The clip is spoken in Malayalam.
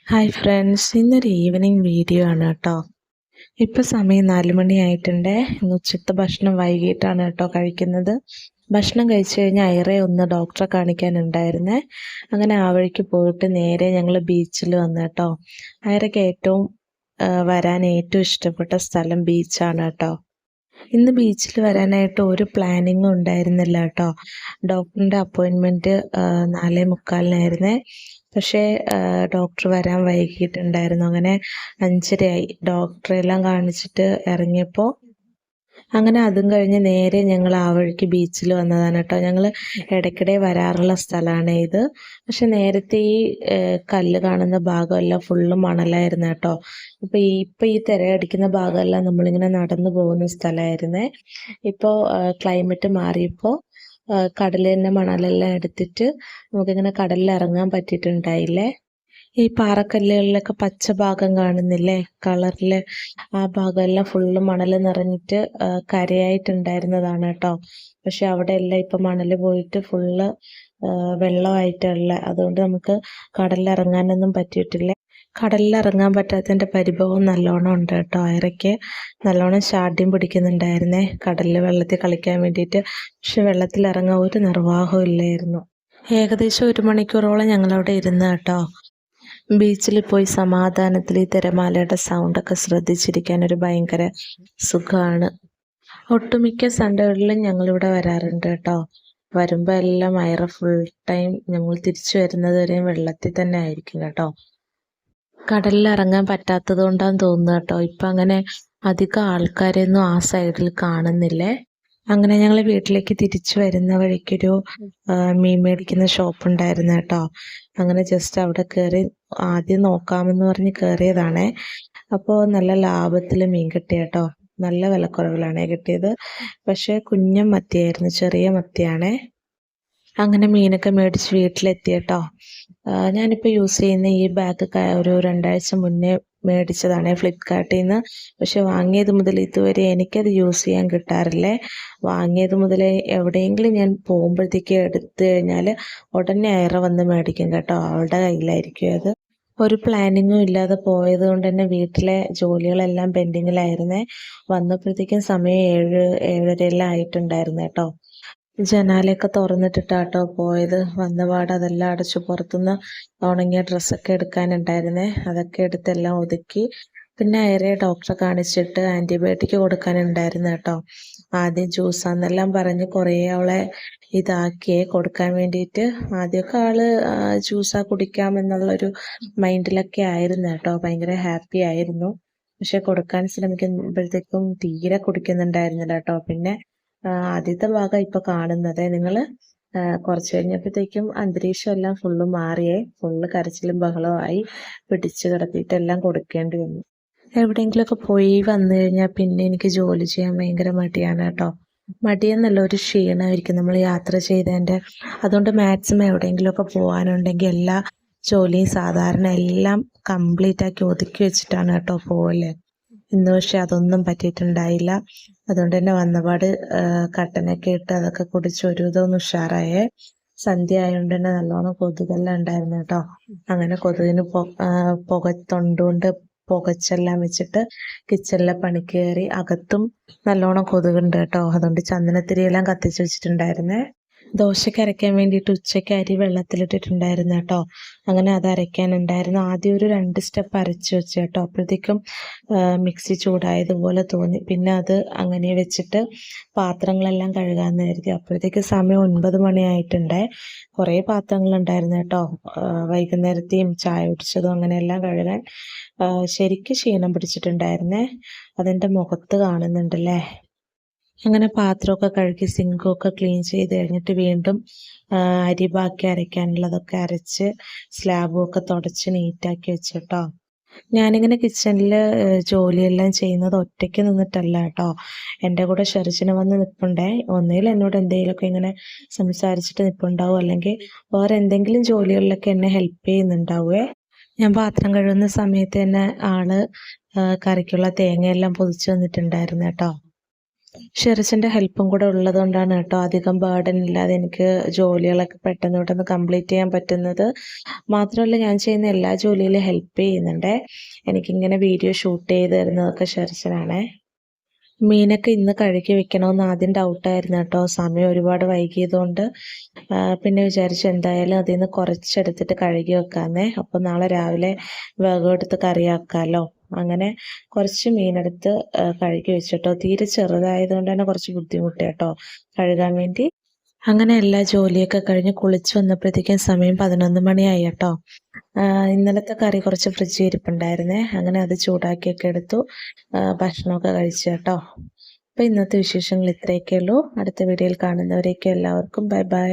ഹായ് ഫ്രണ്ട്സ്, ഇന്നൊരു ഈവനിങ് വീഡിയോ ആണ് കേട്ടോ. ഇപ്പം സമയം 4 മണിയായിട്ടുണ്ട്. ഇന്ന് ഉച്ചത്തെ ഭക്ഷണം വൈകിട്ടാണ് കേട്ടോ കഴിക്കുന്നത്. ഭക്ഷണം കഴിച്ചു കഴിഞ്ഞാൽ ഐറെ ഒന്ന് ഡോക്ടറെ കാണിക്കാനുണ്ടായിരുന്നേ. അങ്ങനെ ആ വഴിക്ക് പോയിട്ട് നേരെ ഞങ്ങൾ ബീച്ചിൽ വന്നു കേട്ടോ. ഐറയ്ക്ക് വരാൻ ഏറ്റവും ഇഷ്ടപ്പെട്ട സ്ഥലം ബീച്ചാണ് കേട്ടോ. ഇന്ന് ബീച്ചിൽ വരാനായിട്ട് ഒരു പ്ലാനിങ്ങും ഉണ്ടായിരുന്നില്ല കേട്ടോ. ഡോക്ടറിൻ്റെ അപ്പോയിൻമെൻറ്റ് 4:45 പക്ഷേ ഡോക്ടർ വരാൻ വൈകിട്ടുണ്ടായിരുന്നു. അങ്ങനെ 5:30 ഡോക്ടറെ എല്ലാം കാണിച്ചിട്ട് ഇറങ്ങിയപ്പോൾ. അങ്ങനെ അതും കഴിഞ്ഞ് നേരെ ഞങ്ങൾ ആ വഴിക്ക് ബീച്ചിൽ വന്നതാണ് കേട്ടോ. ഞങ്ങൾ ഇടയ്ക്കിടെ വരാറുള്ള സ്ഥലമാണ് ഇത്. പക്ഷെ നേരത്തെ ഈ കല്ല് കാണുന്ന ഭാഗമെല്ലാം ഫുള്ള് മണലായിരുന്നു കേട്ടോ. ഇപ്പം ഈ തിരയടിക്കുന്ന ഭാഗമെല്ലാം നമ്മളിങ്ങനെ നടന്നു പോകുന്ന സ്ഥലമായിരുന്നേ. ഇപ്പോൾ ക്ലൈമറ്റ് മാറിയപ്പോൾ കടലിൻ്റെ മണലെല്ലാം എടുത്തിട്ട് നമുക്കിങ്ങനെ കടലിൽ ഇറങ്ങാൻ പറ്റിയിട്ടുണ്ടായില്ലേ. ഈ പാറക്കല്ലുകളിലൊക്കെ പച്ച ഭാഗം കാണുന്നില്ലേ കളറില്, ആ ഭാഗമെല്ലാം ഫുള്ള് മണൽ നിറഞ്ഞിട്ട് കരയായിട്ടുണ്ടായിരുന്നതാണ് കേട്ടോ. പക്ഷെ അവിടെ എല്ലാം ഇപ്പൊ മണല് പോയിട്ട് ഫുള്ള് വെള്ളമായിട്ടുള്ള, അതുകൊണ്ട് നമുക്ക് കടലിൽ ഇറങ്ങാനൊന്നും പറ്റിയിട്ടില്ല. കടലിൽ ഇറങ്ങാൻ പറ്റാത്തതിൻ്റെ പരിഭവം നല്ലോണം ഉണ്ട് കേട്ടോ. ഐറയ്ക്ക് നല്ലോണം ശാഠ്യം പിടിക്കുന്നുണ്ടായിരുന്നേ കടലിൽ വെള്ളത്തിൽ കളിക്കാൻ വേണ്ടിയിട്ട്. പക്ഷെ വെള്ളത്തിൽ ഇറങ്ങാൻ ഒരു നിർവാഹവും ഇല്ലായിരുന്നു. ഏകദേശം 1 മണിക്കൂറോളം ഞങ്ങളവിടെ ഇരുന്ന് കേട്ടോ. ബീച്ചിൽ പോയി സമാധാനത്തിൽ ഈ തിരമാലയുടെ സൗണ്ടൊക്കെ ശ്രദ്ധിച്ചിരിക്കാൻ ഒരു ഭയങ്കര സുഖമാണ്. ഒട്ടുമിക്ക സൺഡേകളിലും ഞങ്ങളിവിടെ വരാറുണ്ട് കേട്ടോ. വരുമ്പോൾ എല്ലാം ഐറ ഫുൾ ടൈം ഞങ്ങൾ തിരിച്ചു വരുന്നത് വരെയും വെള്ളത്തിൽ തന്നെ ആയിരിക്കും കേട്ടോ. കടലിൽ ഇറങ്ങാൻ പറ്റാത്തത് കൊണ്ടാന്ന് തോന്നുന്നു കേട്ടോ. ഇപ്പം അങ്ങനെ അധികം ആൾക്കാരെയൊന്നും ആ സൈഡിൽ കാണുന്നില്ലേ. അങ്ങനെ ഞങ്ങൾ വീട്ടിലേക്ക് തിരിച്ചു വരുന്ന വഴിക്കൊരു മീൻ മേടിക്കുന്ന ഷോപ്പ് ഉണ്ടായിരുന്നു കേട്ടോ. അങ്ങനെ ജസ്റ്റ് അവിടെ കയറി ആദ്യം നോക്കാമെന്ന് പറഞ്ഞ് കയറിയതാണേ. അപ്പോൾ നല്ല ലാഭത്തിൽ മീൻ കിട്ടിയ കേട്ടോ. നല്ല വിലക്കുറവിലാണേ കിട്ടിയത്. പക്ഷേ കുഞ്ഞൻ മത്തിയായിരുന്നു, ചെറിയ മത്തിയാണേ. അങ്ങനെ മീനൊക്കെ മേടിച്ച് വീട്ടിലെത്തി കേട്ടോ. ഞാനിപ്പോൾ യൂസ് ചെയ്യുന്ന ഈ ബാഗ് ഒരു 2 ആഴ്ച മുന്നേ മേടിച്ചതാണ് ഫ്ലിപ്കാർട്ടിൽ നിന്ന്. പക്ഷെ വാങ്ങിയത് മുതൽ ഇതുവരെ എനിക്കത് യൂസ് ചെയ്യാൻ കിട്ടാറില്ലേ. വാങ്ങിയത് മുതൽ എവിടെയെങ്കിലും ഞാൻ പോകുമ്പോഴത്തേക്ക് എടുത്തു കഴിഞ്ഞാൽ ഉടനെ ഐറ വന്ന് മേടിക്കും കേട്ടോ. അവളുടെ കയ്യിലായിരിക്കും അത്. ഒരു പ്ലാനിങ്ങും ഇല്ലാതെ പോയത് കൊണ്ട് തന്നെ വീട്ടിലെ ജോലികളെല്ലാം പെൻഡിങ്ങിലായിരുന്നേ. വന്നപ്പോഴത്തേക്കും സമയം 7-7:30 എല്ലാം ആയിട്ടുണ്ടായിരുന്നു കേട്ടോ. ജനാലയൊക്കെ തുറന്നിട്ടിട്ടാട്ടോ പോയത്. വന്നപാട് അതെല്ലാം അടച്ചു പുറത്തുനിന്ന് ഉണങ്ങിയ ഡ്രസ്സൊക്കെ എടുക്കാനുണ്ടായിരുന്നേ. അതൊക്കെ എടുത്തെല്ലാം ഒതുക്കി. പിന്നെ ഐറയെ ഡോക്ടറെ കാണിച്ചിട്ട് ആൻറ്റിബയോട്ടിക് കൊടുക്കാനുണ്ടായിരുന്നു കേട്ടോ. ആദ്യം ജ്യൂസാന്നെല്ലാം പറഞ്ഞ് കുറേ അവളെ ഇതാക്കിയേ കൊടുക്കാൻ വേണ്ടിയിട്ട്. ആദ്യമൊക്കെ ആള് ജ്യൂസാ കുടിക്കാമെന്നുള്ളൊരു മൈൻഡിലൊക്കെ ആയിരുന്നു കേട്ടോ. ഭയങ്കര ഹാപ്പി ആയിരുന്നു. പക്ഷെ കൊടുക്കാൻ ശ്രമിക്കുമ്പോഴത്തേക്കും തീരെ കുടിക്കുന്നുണ്ടായിരുന്നില്ല കേട്ടോ. പിന്നെ ആദ്യത്തെ ഭാഗം ഇപ്പൊ കാണുന്നത് നിങ്ങൾ. കുറച്ച് കഴിഞ്ഞപ്പോഴത്തേക്കും അന്തരീക്ഷം എല്ലാം ഫുള്ള് മാറിയേ. ഫുള്ള് കരച്ചിലും ബഹളമായി പിടിച്ചു കിടത്തിയിട്ടെല്ലാം കൊടുക്കേണ്ടി വന്നു. എവിടെയെങ്കിലുമൊക്കെ പോയി വന്നു കഴിഞ്ഞാൽ പിന്നെ എനിക്ക് ജോലി ചെയ്യാൻ ഭയങ്കര മടിയാണ് കേട്ടോ. മടിയെന്നല്ല, ഒരു ക്ഷീണമായിരിക്കും നമ്മൾ യാത്ര ചെയ്തതിൻ്റെ. അതുകൊണ്ട് മാക്സിമം എവിടെയെങ്കിലുമൊക്കെ പോകാനുണ്ടെങ്കിൽ എല്ലാ ജോലിയും സാധാരണ എല്ലാം കംപ്ലീറ്റ് ആക്കി ഒതുക്കി വെച്ചിട്ടാണ് കേട്ടോ പോവല്ലേ. ഇന്ന് പക്ഷെ അതൊന്നും പറ്റിയിട്ടുണ്ടായില്ല. അതുകൊണ്ട് തന്നെ വന്നപാട് കട്ടനൊക്കെ ഇട്ട് അതൊക്കെ കുടിച്ച് ഒരു ഇതൊന്ന് ഉഷാറായേ. സന്ധ്യ ആയതുകൊണ്ട് തന്നെ നല്ലോണം കൊതുകെല്ലാം ഉണ്ടായിരുന്നു കേട്ടോ. അങ്ങനെ കൊതുകിന് തൊണ്ടുകൊണ്ട് പുകച്ചെല്ലാം വെച്ചിട്ട് കിച്ചണിലെ പണിക്ക് കയറി. അകത്തും നല്ലോണം കൊതുകുണ്ട് കേട്ടോ. അതുകൊണ്ട് ചന്ദനത്തിരിയെല്ലാം കത്തിച്ച് വെച്ചിട്ടുണ്ടായിരുന്നേ. ദോശയ്ക്ക് അരയ്ക്കാൻ വേണ്ടിയിട്ട് ഉച്ചയ്ക്ക് അരി വെള്ളത്തിലിട്ടിട്ടുണ്ടായിരുന്നു കേട്ടോ. അങ്ങനെ അത് അരയ്ക്കാനുണ്ടായിരുന്നു. ആദ്യം ഒരു 2 സ്റ്റെപ്പ് അരച്ച് വെച്ചു കേട്ടോ. അപ്പോഴത്തേക്കും മിക്സി ചൂടായതുപോലെ തോന്നി. പിന്നെ അത് അങ്ങനെ വെച്ചിട്ട് പാത്രങ്ങളെല്ലാം കഴുകാമെന്ന് കരുതി. അപ്പോഴത്തേക്ക് സമയം 9 മണിയായിട്ടുണ്ടേ. കുറേ പാത്രങ്ങളുണ്ടായിരുന്നു കേട്ടോ. വൈകുന്നേരത്തെയും ചായ കുടിച്ചതും അങ്ങനെയെല്ലാം കഴുകാൻ. ശരിക്കും ക്ഷീണം പിടിച്ചിട്ടുണ്ടായിരുന്നേ. അതെൻ്റെ മുഖത്ത് കാണുന്നുണ്ടല്ലേ. അങ്ങനെ പാത്രമൊക്കെ കഴുകി സിങ്കൊക്കെ ക്ലീൻ ചെയ്ത് കഴിഞ്ഞിട്ട് വീണ്ടും അരി ബാക്കി അരയ്ക്കാനുള്ളതൊക്കെ അരച്ച് സ്ലാബുമൊക്കെ തുടച്ച് നീറ്റാക്കി വെച്ചു കേട്ടോ. ഞാനിങ്ങനെ കിച്ചണിൽ ജോലിയെല്ലാം ചെയ്യുന്നത് ഒറ്റയ്ക്ക് നിന്നിട്ടല്ല കേട്ടോ. എൻ്റെ കൂടെ ഷെറിച്ചിന് വന്ന് നിൽപ്പുണ്ടേ. ഒന്നുകിൽ എന്നോട് എന്തെങ്കിലുമൊക്കെ ഇങ്ങനെ സംസാരിച്ചിട്ട് നിൽപ്പുണ്ടാവും, അല്ലെങ്കിൽ വേറെ എന്തെങ്കിലും ജോലികളിലൊക്കെ എന്നെ ഹെൽപ്പ് ചെയ്യുന്നുണ്ടാവുമേ. ഞാൻ പാത്രം കഴുകുന്ന സമയത്ത് തന്നെ ആള് കറിക്കുള്ള തേങ്ങയെല്ലാം പൊതിച്ച് വന്നിട്ടുണ്ടായിരുന്നു കേട്ടോ. ഷെറിച്ചിൻ്റെ ഹെൽപ്പും കൂടെ ഉള്ളതുകൊണ്ടാണ് കേട്ടോ അധികം ബേർഡൻ ഇല്ലാതെ എനിക്ക് ജോലികളൊക്കെ പെട്ടെന്ന് പെട്ടെന്ന് കംപ്ലീറ്റ് ചെയ്യാൻ പറ്റുന്നത്. മാത്രമല്ല ഞാൻ ചെയ്യുന്ന എല്ലാ ജോലിയിലും ഹെൽപ്പ് ചെയ്യുന്നുണ്ട്. എനിക്കിങ്ങനെ വീഡിയോ ഷൂട്ട് ചെയ്ത് തരുന്നതൊക്കെ ഷെറിച്ചനാണേ. മീനൊക്കെ ഇന്ന് കഴുകി വെക്കണമെന്ന് ആദ്യം ഡൗട്ടായിരുന്നു കേട്ടോ. സമയം ഒരുപാട് വൈകിയതുകൊണ്ട് പിന്നെ വിചാരിച്ചു എന്തായാലും അതിൽ നിന്ന് കുറച്ചെടുത്തിട്ട് കഴുകി വെക്കാമെന്നേ. അപ്പോൾ നാളെ രാവിലെ വേഗം എടുത്ത് കറിയാക്കാമല്ലോ. അങ്ങനെ കുറച്ച് മീനെടുത്ത് കഴുകി വെച്ചിട്ടോ. തീരെ ചെറുതായതുകൊണ്ട് തന്നെ കുറച്ച് ബുദ്ധിമുട്ട് കേട്ടോ കഴുകാൻ വേണ്ടി. അങ്ങനെ എല്ലാ ജോലിയൊക്കെ കഴിഞ്ഞ് കുളിച്ച് വന്നപ്പോഴത്തേക്കും സമയം 11 മണിയായി കേട്ടോ. ഇന്നലത്തെ കറി കുറച്ച് ഫ്രിഡ്ജിൽ ഇരിപ്പുണ്ടായിരുന്നേ. അങ്ങനെ അത് ചൂടാക്കിയൊക്കെ എടുത്തു. ഭക്ഷണമൊക്കെ കഴിച്ചു കേട്ടോ. അപ്പോൾ ഇന്നത്തെ വിശേഷങ്ങൾ ഇത്രയൊക്കെ ഉള്ളൂ. അടുത്ത വീഡിയോയിൽ കാണുന്നവരേക്കും എല്ലാവർക്കും ബൈ ബൈ.